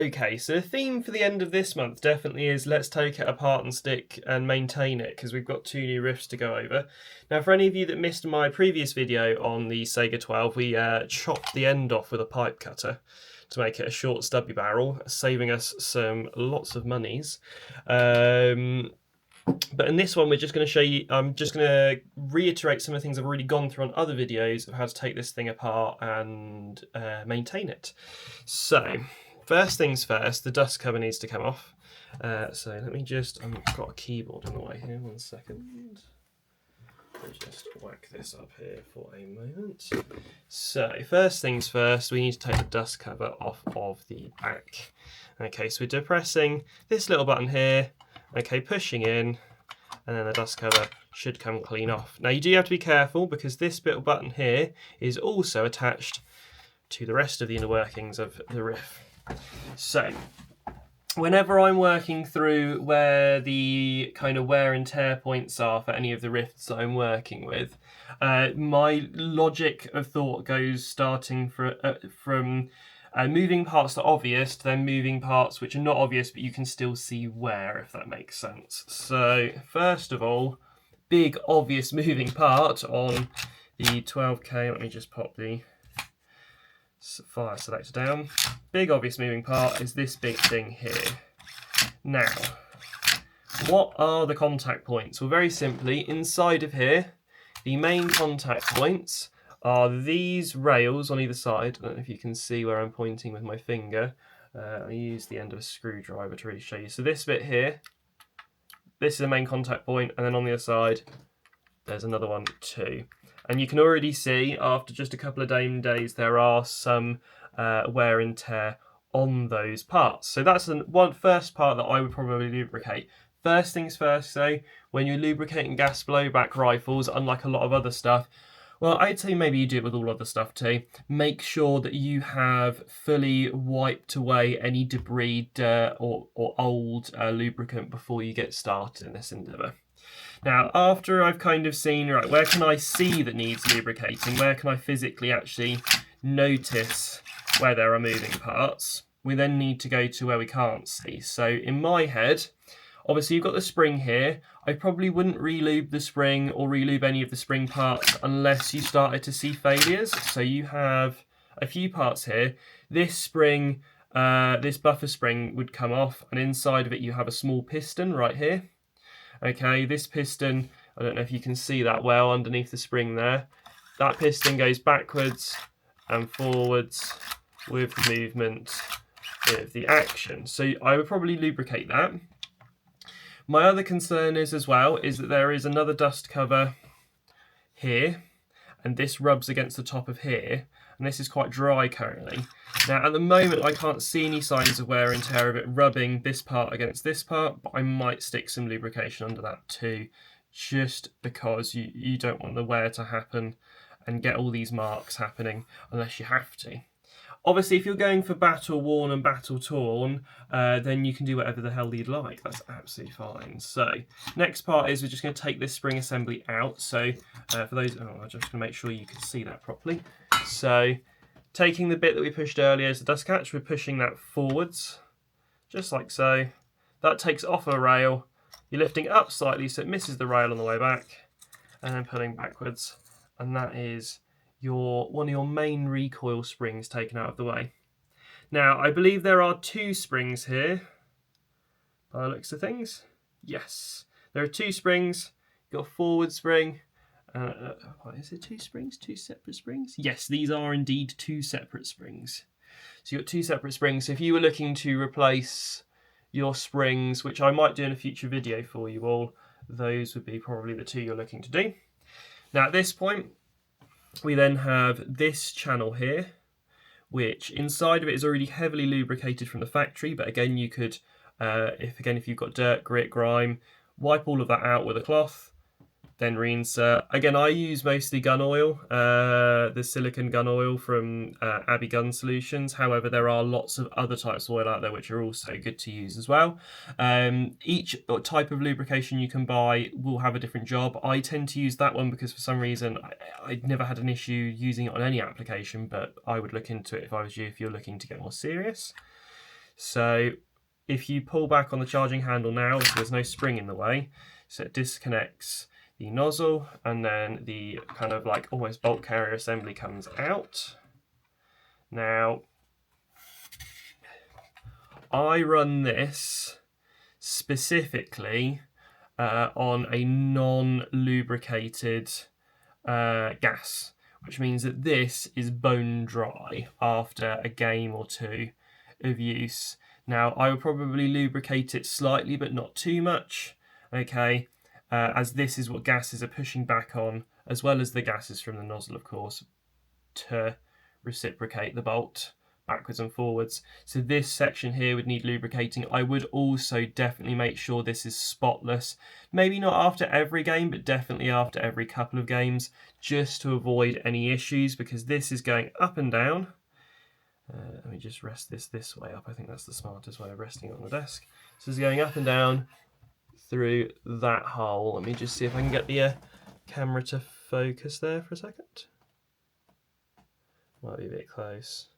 Okay, so the theme for the end of this month definitely is let's take it apart and stick and maintain it, because we've got 2 new riffs to go over. Now, for any of you that missed my previous video on the Saiga 12, we chopped the end off with a pipe cutter to make it a short stubby barrel, saving us lots of monies. But in this one, we're just going to show you, I'm just going to reiterate some of the things I've already gone through on other videos of how to take this thing apart and maintain it. So, first things first, the dust cover needs to come off. So let me just, I've got a keyboard in the way here, 1 second. I'll just whack this up here for a moment. So first things first, we need to take the dust cover off of the back. Okay, so we're depressing this little button here, okay, pushing in, and then the dust cover should come clean off. Now you do have to be careful because this little button here is also attached to the rest of the inner workings of the riff. So, whenever I'm working through where the kind of wear and tear points are for any of the riffs that I'm working with, my logic of thought goes starting from moving parts that are obvious to then moving parts which are not obvious but you can still see wear, if that makes sense. So, first of all, big obvious moving part on the 12k, let me just pop the fire selector down. Big obvious moving part is this big thing here. Now, what are the contact points? Well, very simply, inside of here, the main contact points are these rails on either side. I don't know if you can see where I'm pointing with my finger. I use the end of a screwdriver to really show you. So this bit here, this is the main contact point, and then on the other side, there's another one too. And you can already see, after just a couple of days, there are some wear and tear on those parts. So that's the first part that I would probably lubricate. First things first though, when you're lubricating gas blowback rifles, unlike a lot of other stuff, well, I'd say maybe you do it with all other stuff too, make sure that you have fully wiped away any debris, dirt or old lubricant before you get started in this endeavour. Now, after I've kind of seen, right, where can I see that needs lubricating? Where can I physically actually notice where there are moving parts? We then need to go to where we can't see. So in my head, obviously you've got the spring here. I probably wouldn't relube the spring or relube any of the spring parts unless you started to see failures. So you have a few parts here. This spring, this buffer spring would come off, and inside of it you have a small piston right here. Okay, this piston, I don't know if you can see that well underneath the spring there. That piston goes backwards and forwards with movement with the action. So I would probably lubricate that. My other concern is that there is another dust cover here, and this rubs against the top of here, and this is quite dry currently. Now at the moment I can't see any signs of wear and tear of it rubbing this part against this part, but I might stick some lubrication under that too, just because you don't want the wear to happen and get all these marks happening unless you have to. Obviously, if you're going for battle worn and battle torn, then you can do whatever the hell you'd like. That's absolutely fine. So, next part is we're just going to take this spring assembly out. So, for those, I'm just going to make sure you can see that properly. So, taking the bit that we pushed earlier as the dust catch, we're pushing that forwards, just like so. That takes it off a rail. You're lifting it up slightly so it misses the rail on the way back, and then pulling backwards. And that is one of your main recoil springs taken out of the way. Now, I believe there are 2 springs here, by the looks of things. Yes, there are 2 springs. You've got a forward spring. Is it 2 springs? 2 separate springs? Yes, these are indeed 2 separate springs. So you've got 2 separate springs. So if you were looking to replace your springs, which I might do in a future video for you all, those would be probably the 2 you're looking to do. Now at this point, we then have this channel here, which inside of it is already heavily lubricated from the factory, but again you could, if you've got dirt, grit, grime, wipe all of that out with a cloth, then reinsert. Again, I use mostly gun oil, the silicone gun oil from Abbey Gun Solutions. However, there are lots of other types of oil out there which are also good to use as well. Each type of lubrication you can buy will have a different job. I tend to use that one because for some reason I'd never had an issue using it on any application, but I would look into it if I was you, if you're looking to get more serious. So if you pull back on the charging handle now, there's no spring in the way, so it disconnects the nozzle, and then the kind of like almost bolt carrier assembly comes out. Now, I run this specifically on a non-lubricated gas, which means that this is bone dry after a game or two of use. Now, I would probably lubricate it slightly, but not too much, okay, as this is what gases are pushing back on, as well as the gases from the nozzle, of course, to reciprocate the bolt backwards and forwards. So this section here would need lubricating. I would also definitely make sure this is spotless. Maybe not after every game, but definitely after every couple of games, just to avoid any issues, because this is going up and down. Let me just rest this way up. I think that's the smartest way of resting it on the desk. So it's going up and down through that hole. Let me just see if I can get the camera to focus there for a second. Might be a bit close.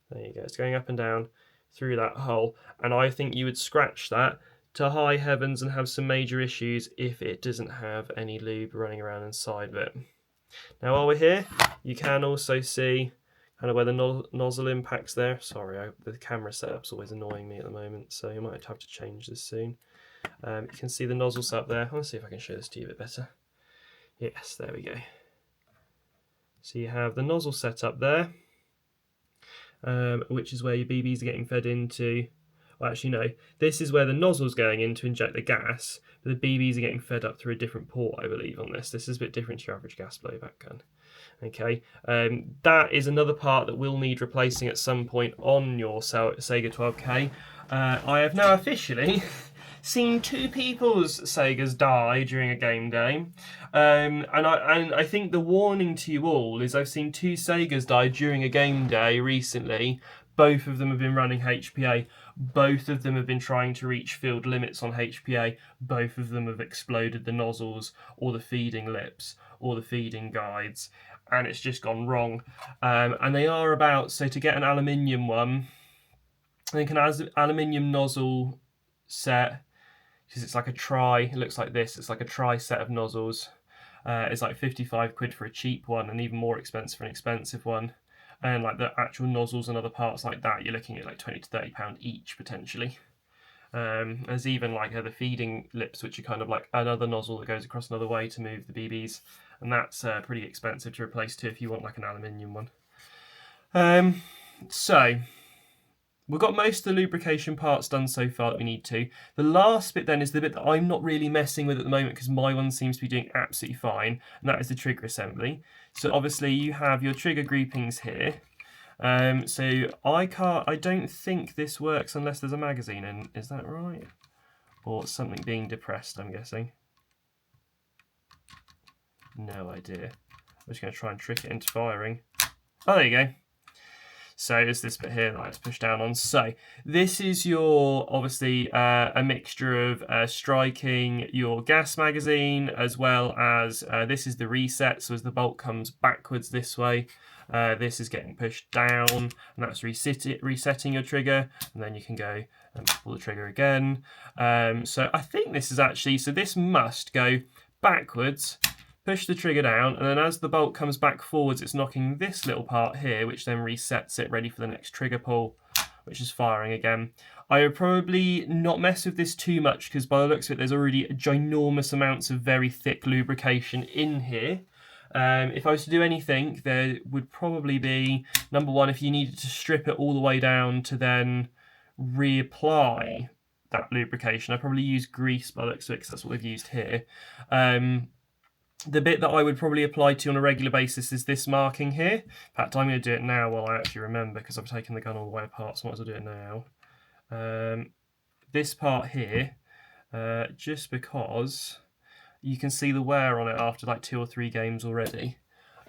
There you go. It's going up and down through that hole. And I think you would scratch that to high heavens and have some major issues if it doesn't have any lube running around inside of it. Now, while we're here, you can also see kind of where the nozzle impacts there. Sorry, the camera setup's always annoying me at the moment, so you might have to change this soon. You can see the nozzle set up there. Let's see if I can show this to you a bit better. Yes, there we go. So you have the nozzle set up there, which is where your BBs are getting fed into. Well, actually, no. This is where the nozzle's going in to inject the gas, but the BBs are getting fed up through a different port, I believe, on this. This is a bit different to your average gas blowback gun. Okay, that is another part that will need replacing at some point on your Saiga 12k. I have now officially seen 2 people's Saigas die during a game day, and I think the warning to you all is I've seen 2 Saigas die during a game day recently. Both of them have been running HPA. Both of them have been trying to reach field limits on HPA. Both of them have exploded the nozzles or the feeding lips or the feeding guides, and it's just gone wrong. And they are about, so to get an aluminium one, I think an aluminium nozzle set, because it's like a tri, it looks like this, it's like a tri set of nozzles. It's like 55 quid for a cheap one, and even more expensive for an expensive one. And like the actual nozzles and other parts like that, you're looking at like £20 to £30 each potentially. There's even like the feeding lips, which are kind of like another nozzle that goes across another way to move the BBs, and that's pretty expensive to replace too if you want like an aluminium one. So we've got most of the lubrication parts done so far that we need to. The last bit then is the bit that I'm not really messing with at the moment because my one seems to be doing absolutely fine, and that is the trigger assembly. So obviously you have your trigger groupings here. So I don't think this works unless there's a magazine in, is that right? Or something being depressed, I'm guessing. No idea. I'm just going to try and trick it into firing. Oh, there you go. So it's this bit here that I have to push down on. So this is your, obviously, a mixture of striking your gas magazine, as well as this is the reset. So as the bolt comes backwards this way, this is getting pushed down, and that's resetting your trigger. And then you can go and pull the trigger again. So I think this is actually, so this must go backwards, push the trigger down, and then as the bolt comes back forwards, it's knocking this little part here, which then resets it ready for the next trigger pull, which is firing again. I would probably not mess with this too much because by the looks of it, there's already ginormous amounts of very thick lubrication in here. If I was to do anything, there would probably be, number one, if you needed to strip it all the way down to then reapply that lubrication, I'd probably use grease by the looks of it because that's what they've used here. The bit that I would probably apply to on a regular basis is this marking here. In fact, I'm going to do it now while I actually remember because I've taken the gun all the way apart, so I might as well do it now. This part here, just because you can see the wear on it after like 2 or 3 games already.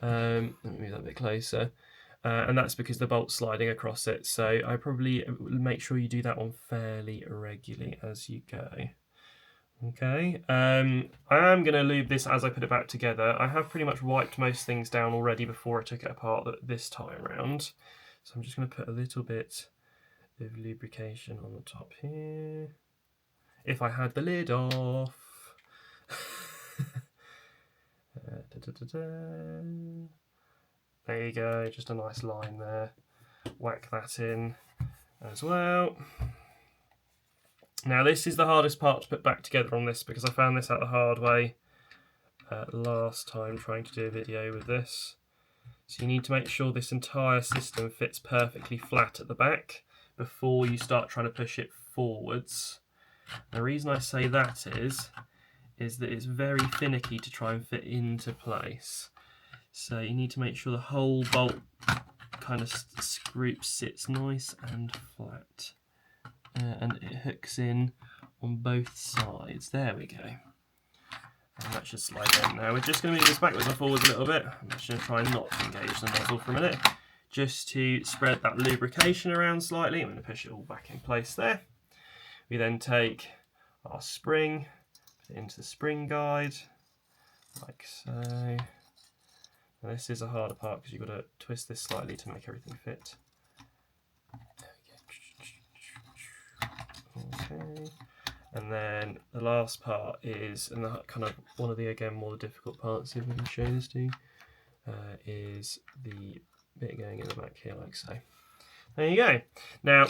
Let me move that a bit closer. And that's because the bolt's sliding across it. So I probably make sure you do that one fairly regularly as you go. Okay, I am going to lube this as I put it back together. I have pretty much wiped most things down already before I took it apart this time around. So I'm just going to put a little bit bit of lubrication on the top here. If I had the lid off. There you go, just a nice line there. Whack that in as well. Now this is the hardest part to put back together on this, because I found this out the hard way last time trying to do a video with this. So you need to make sure this entire system fits perfectly flat at the back before you start trying to push it forwards. The reason I say that is that it's very finicky to try and fit into place. So you need to make sure the whole bolt kind of group sits nice and flat. And it hooks in on both sides. There we go. And that should slide in. Now we're just going to move this backwards and forwards a little bit. I'm just going to try and not engage the nozzle for a minute, just to spread that lubrication around slightly. I'm going to push it all back in place there. We then take our spring, put it into the spring guide, like so. Now this is a harder part because you've got to twist this slightly to make everything fit. Okay. And then the last part is, and that kind of one of the, again, more difficult parts, if we can show this to you, is the bit going in the back here, like so. There you go. Now,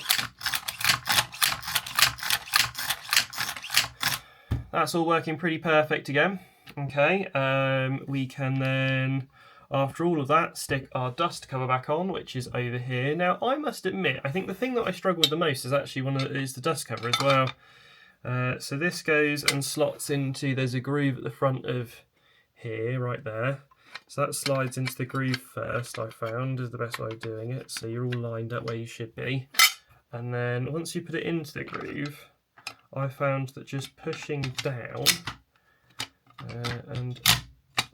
that's all working pretty perfect again. Okay, we can then, after all of that, stick our dust cover back on, which is over here. Now, I must admit, I think the thing that I struggle with the most is actually is the dust cover as well. So this goes and slots into, there's a groove at the front of here, right there. So that slides into the groove first, I found, is the best way of doing it. So you're all lined up where you should be. And then once you put it into the groove, I found that just pushing down and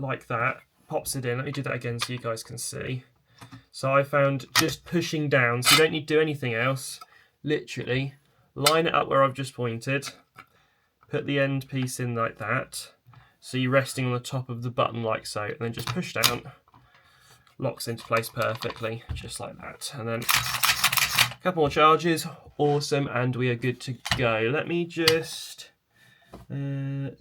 like that, pops it in. Let me do that again so you guys can see. So I found just pushing down, so you don't need to do anything else, literally line it up where I've just pointed, put the end piece in like that, so you're resting on the top of the button like so, and then just push down, locks into place perfectly, just like that. And then a couple more charges, awesome, and we are good to go. Let me just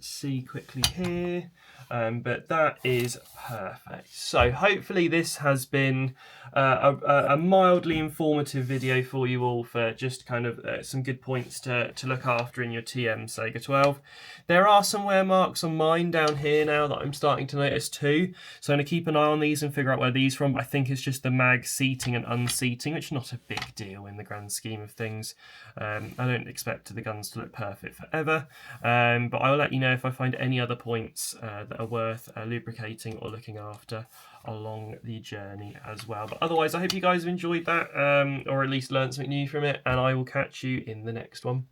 see quickly here. But that is perfect. So hopefully this has been a mildly informative video for you all, for just kind of some good points to look after in your TM Saiga 12. There are some wear marks on mine down here now that I'm starting to notice too, so I'm going to keep an eye on these and figure out where these are from. I think it's just the mag seating and unseating, which is not a big deal in the grand scheme of things. I don't expect the guns to look perfect forever, but I will let you know if I find any other points that are worth lubricating or looking after along the journey as well. But otherwise, I hope you guys have enjoyed that, or at least learned something new from it, and I will catch you in the next one.